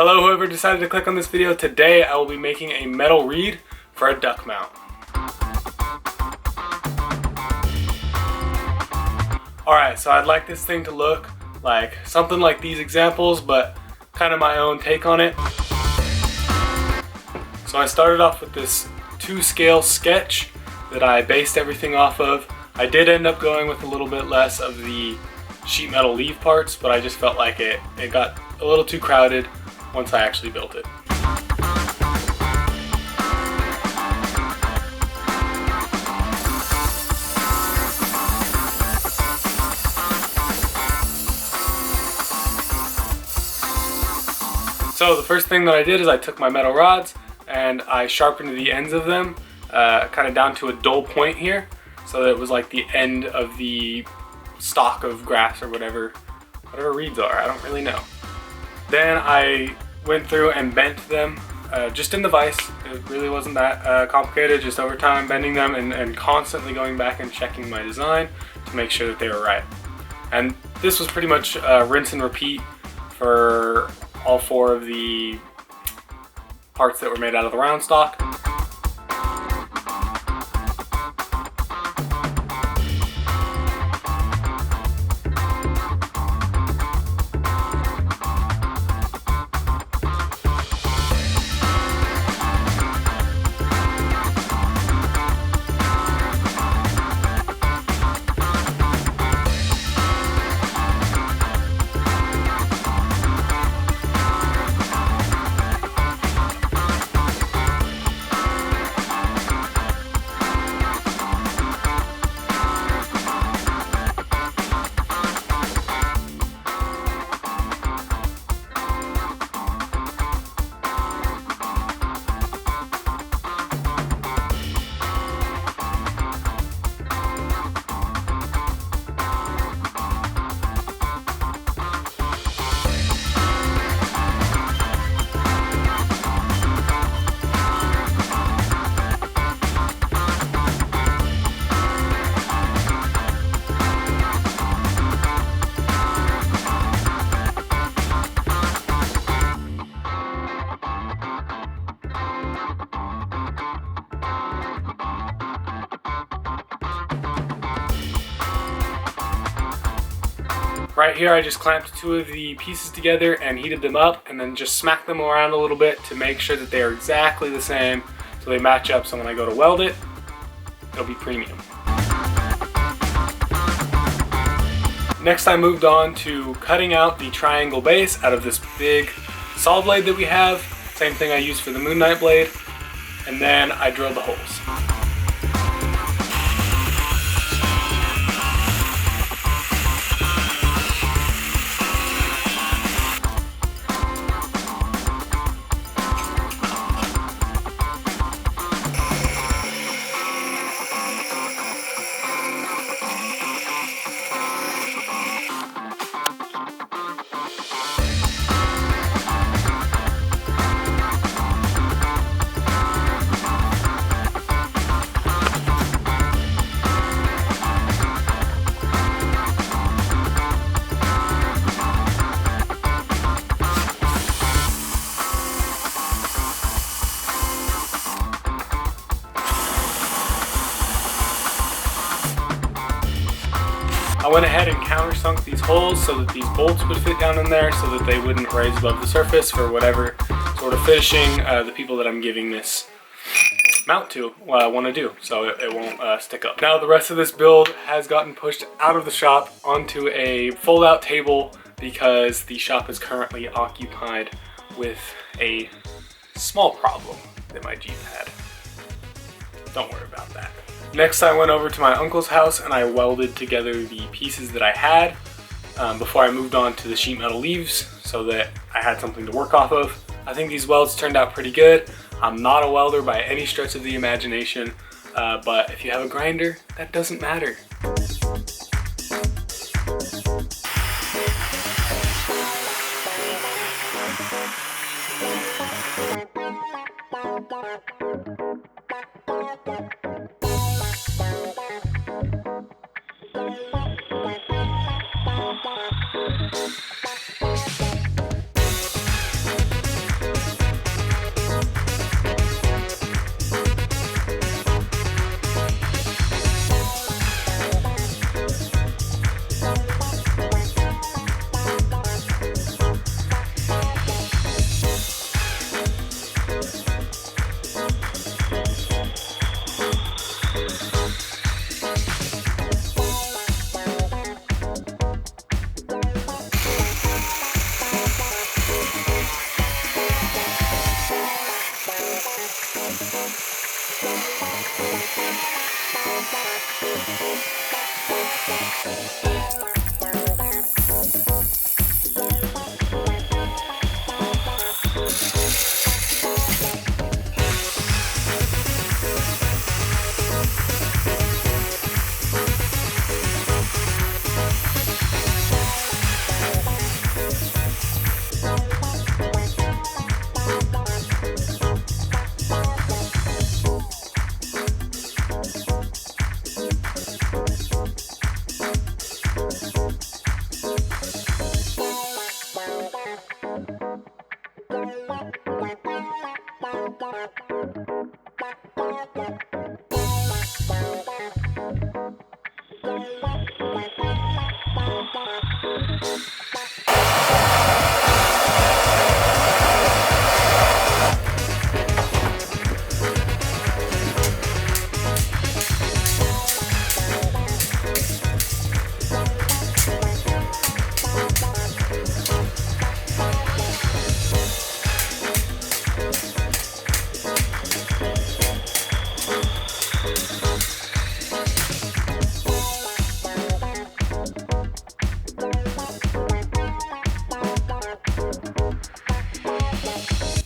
Hello, whoever decided to click on this video. Today I will be making a metal reed for a duck mount. Alright, so I'd like this thing to look like something like these examples, but kind of my own take on it. So I started off with this 2-scale sketch that I based everything off of. I did end up going with a little bit less of the sheet metal leaf parts, but I just felt like it got a little too crowded once I actually built it. So the first thing that I did is I took my metal rods and I sharpened the ends of them kind of down to a dull point here, so that it was like the end of the stalk of grass or whatever reeds are. I don't really know. Then I went through and bent them just in the vise. It really wasn't that complicated, just over time bending them and constantly going back and checking my design to make sure that they were right. And this was pretty much rinse and repeat for all 4 of the parts that were made out of the round stock. Right here I just clamped 2 of the pieces together and heated them up, and then just smacked them around a little bit to make sure that they are exactly the same so they match up, so when I go to weld it, it'll be premium. Next I moved on to cutting out the triangle base out of this big saw blade that we have. Same thing I used for the Moon Knight blade. And then I drilled the holes. I went ahead and countersunk these holes so that these bolts would fit down in there so that they wouldn't raise above the surface for whatever sort of finishing the people that I'm giving this mount to want to do, so it won't stick up. Now the rest of this build has gotten pushed out of the shop onto a fold-out table because the shop is currently occupied with a small problem that my Jeep had. Don't worry about that. Next I went over to my uncle's house and I welded together the pieces that I had before I moved on to the sheet metal leaves so that I had something to work off of. I think these welds turned out pretty good. I'm not a welder by any stretch of the imagination, but if you have a grinder, that doesn't matter.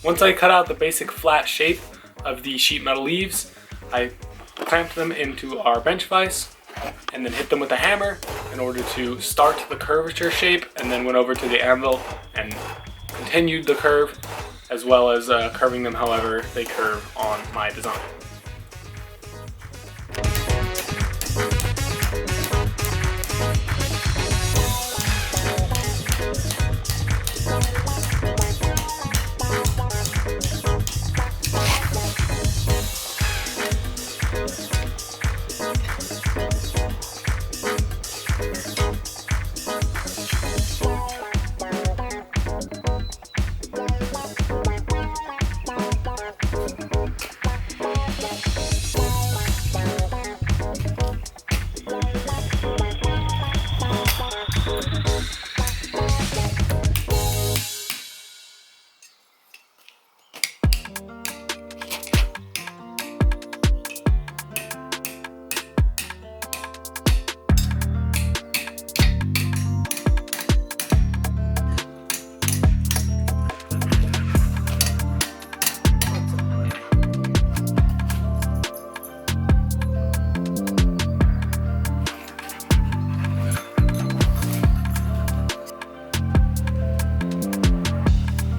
Once I cut out the basic flat shape of the sheet metal leaves, I clamped them into our bench vise and then hit them with a hammer in order to start the curvature shape, and then went over to the anvil and continued the curve, as well as curving them however they curve on my design.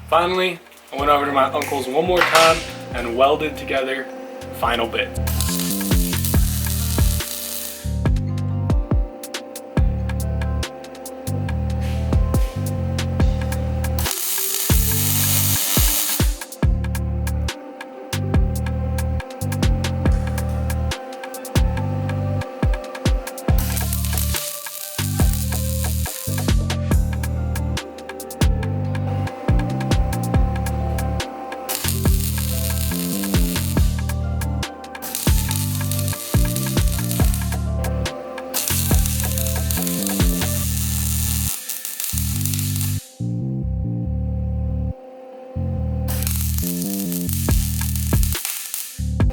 Finally, I went over to my uncle's one more time and welded together the final bit.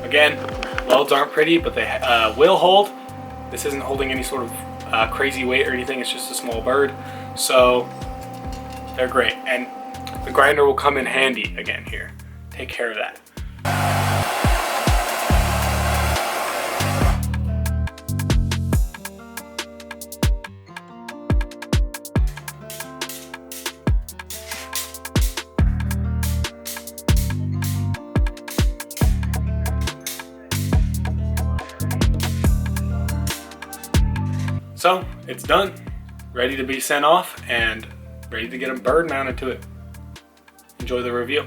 Again, welds aren't pretty, but they will hold. This isn't holding any sort of crazy weight or anything, it's just a small bird. So they're great. And the grinder will come in handy again here. Take care of that. So it's done, ready to be sent off and ready to get a bird mounted to it. Enjoy the review.